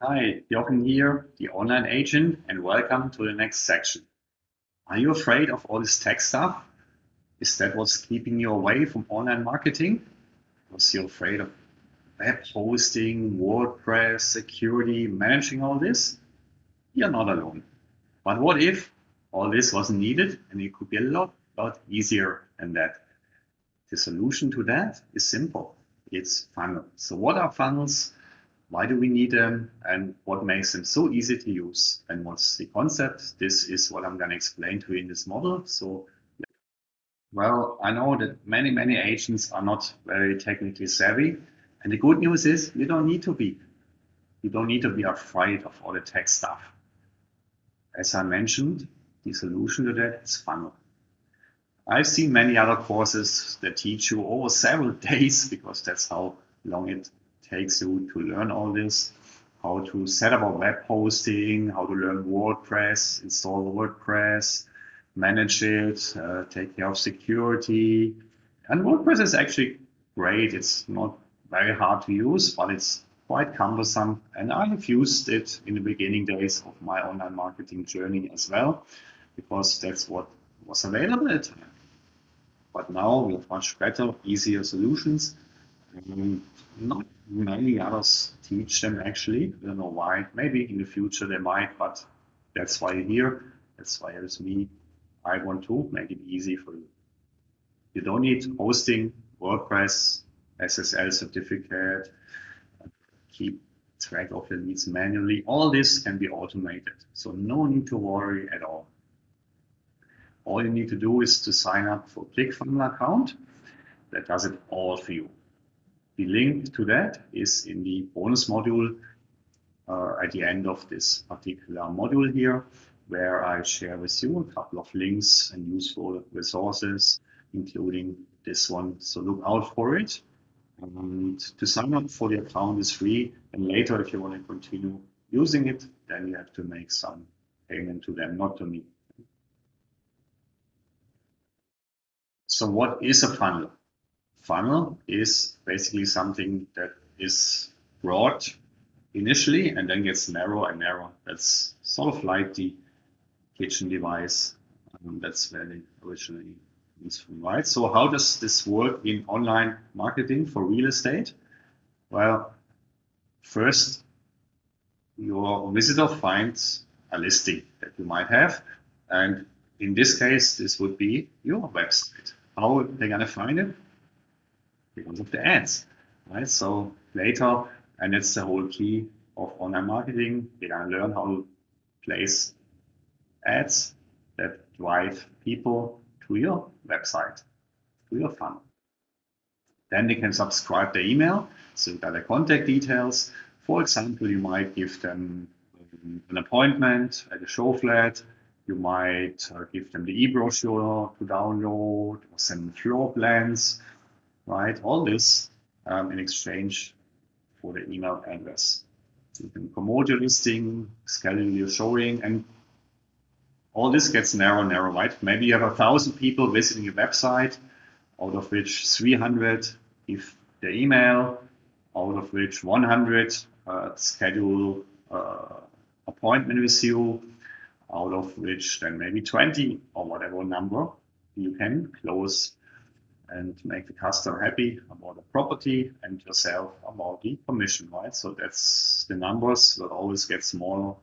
Hi, Jochen here, the online agent, and welcome to the next section. Are you afraid of all this tech stuff? Is that what's keeping you away from online marketing? Was you afraid of web hosting, WordPress, security, managing all this? You're not alone. But what if all this wasn't needed and it could be a lot easier than that? The solution to that is simple. It's funnel. So what are funnels? Why do we need them? And what makes them so easy to use? And what's the concept? This is what I'm going to explain to you in this model. So, well, I know that many agents are not very technically savvy. And the good news is you don't need to be. You don't need to be afraid of all the tech stuff. As I mentioned, the solution to that is funnel. I've seen many other courses that teach you over several days because that's how long it takes you to learn all this, how to set up a web hosting, how to learn WordPress, install WordPress, manage it, take care of security. And WordPress is actually great. It's not very hard to use, but it's quite cumbersome. And I have used it in the beginning days of my online marketing journey as well, because that's what was available at the time. But now we have much better, easier solutions. And not many others teach them actually. I don't know why. Maybe in the future they might, but that's why you're here. That's why it's me. I want to make it easy for you. You don't need hosting, WordPress, SSL certificate, keep track of your leads manually. All this can be automated. So no need to worry at all. All you need to do is to sign up for ClickFunnels account. That does it all for you. The link to that is in the bonus module at the end of this particular module here, where I share with you a couple of links and useful resources, including this one. So look out for it. And to sign up for the account is free. And later, if you want to continue using it, then you have to make some payment to them, not to me. So what is a funnel? Funnel is basically something that is broad initially and then gets narrow and narrow. That's sort of like the kitchen device. That's where they originally is from, right? So how does this work in online marketing for real estate? Well, first, your visitor finds a listing that you might have. And in this case, this would be your website. How are they going to find it? Because of the ads, right? So later, and that's the whole key of online marketing, they're going to learn how to place ads that drive people to your website, to your funnel. Then they can subscribe their email, so you've got their contact details. For example, you might give them an appointment at a show flat. You might give them the e-brochure to download or send floor plans, right? All this in exchange for the email address. You can promote your listing, schedule your showing, and all this gets narrow, right? Maybe you have 1,000 people visiting your website, out of which 300 give their email, out of which 100 schedule appointment with you, out of which then maybe 20 or whatever number you can close and make the customer happy about the property and yourself about the commission, right? So that's the numbers will always get smaller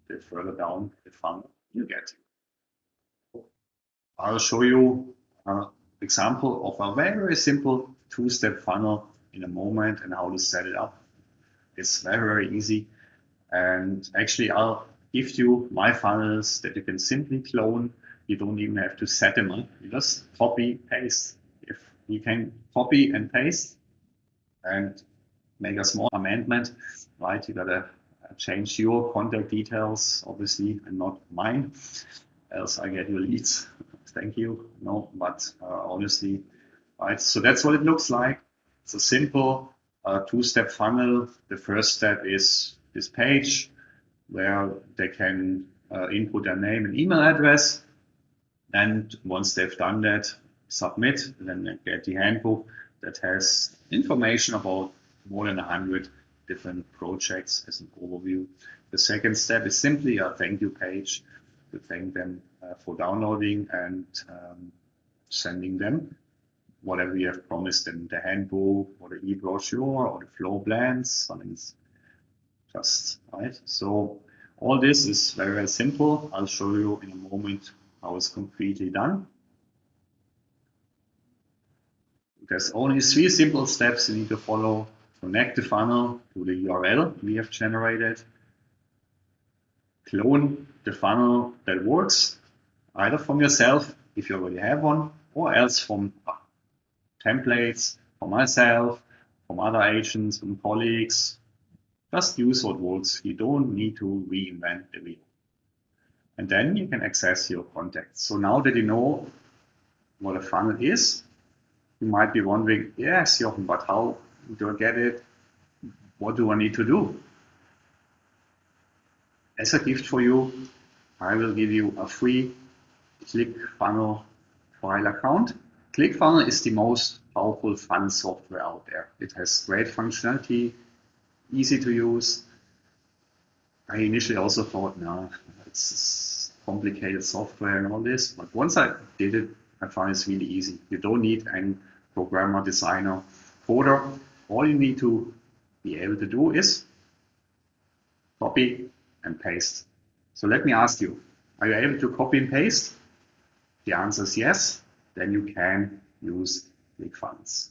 the further down the funnel you get. I'll show you an example of a very simple two-step funnel in a moment and how to set it up. It's very easy. And actually, I'll give you my funnels that you can simply clone. You don't even have to set them up. You just copy, paste. If you can copy and paste and make a small amendment, right? You gotta change your contact details, obviously, and not mine, else I get your leads. Thank you. No, but honestly, right? So that's what it looks like. It's a simple two-step funnel. The first step is this page where they can input their name and email address. And once they've done that, submit, and then they get the handbook that has information about more than 100 different projects as an overview. The second step is simply a thank you page to thank them for downloading and sending them whatever you have promised in the handbook or the e-brochure or the floor plans. Something's just right. So all this is very, very simple. I'll show you in a moment how it's completely done. There's only 3 simple steps you need to follow. Connect the funnel to the URL we have generated. Clone the funnel that works, either from yourself, if you already have one, or else from templates, from myself, from other agents, from colleagues. Just use what works. You don't need to reinvent the wheel. And then you can access your contacts. So now that you know what a funnel is, you might be wondering, yes, Jochen, but how do I get it? What do I need to do? As a gift for you, I will give you a free ClickFunnels trial account. ClickFunnels is the most powerful funnel software out there. It has great functionality, easy to use. I initially also thought, no, it's complicated software and all this, but once I did it, I found it's really easy. You don't need any programmer, designer, coder. All you need to be able to do is copy and paste. So let me ask you, are you able to copy and paste? The answer is yes. Then you can use ClickFunnels.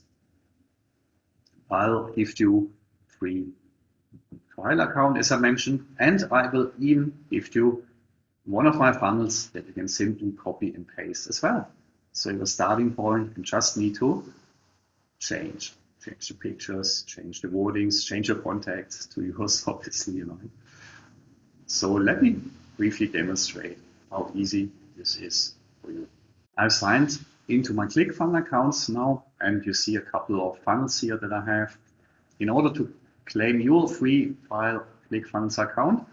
I'll give you free trial account, as I mentioned, and I will even give you one of my funnels that you can simply copy and paste as well. So your starting point, you just need to change the pictures, change the wordings, change your contacts to yours, obviously, So let me briefly demonstrate how easy this is for you. I've signed into my ClickFunnels accounts now, and you see a couple of funnels here that I have. In order to claim your free trial ClickFunnels account,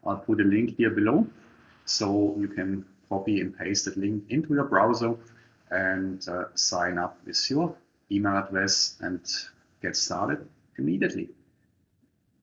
I'll put a link here below, so you can copy and paste that link into your browser and sign up with your email address and get started immediately.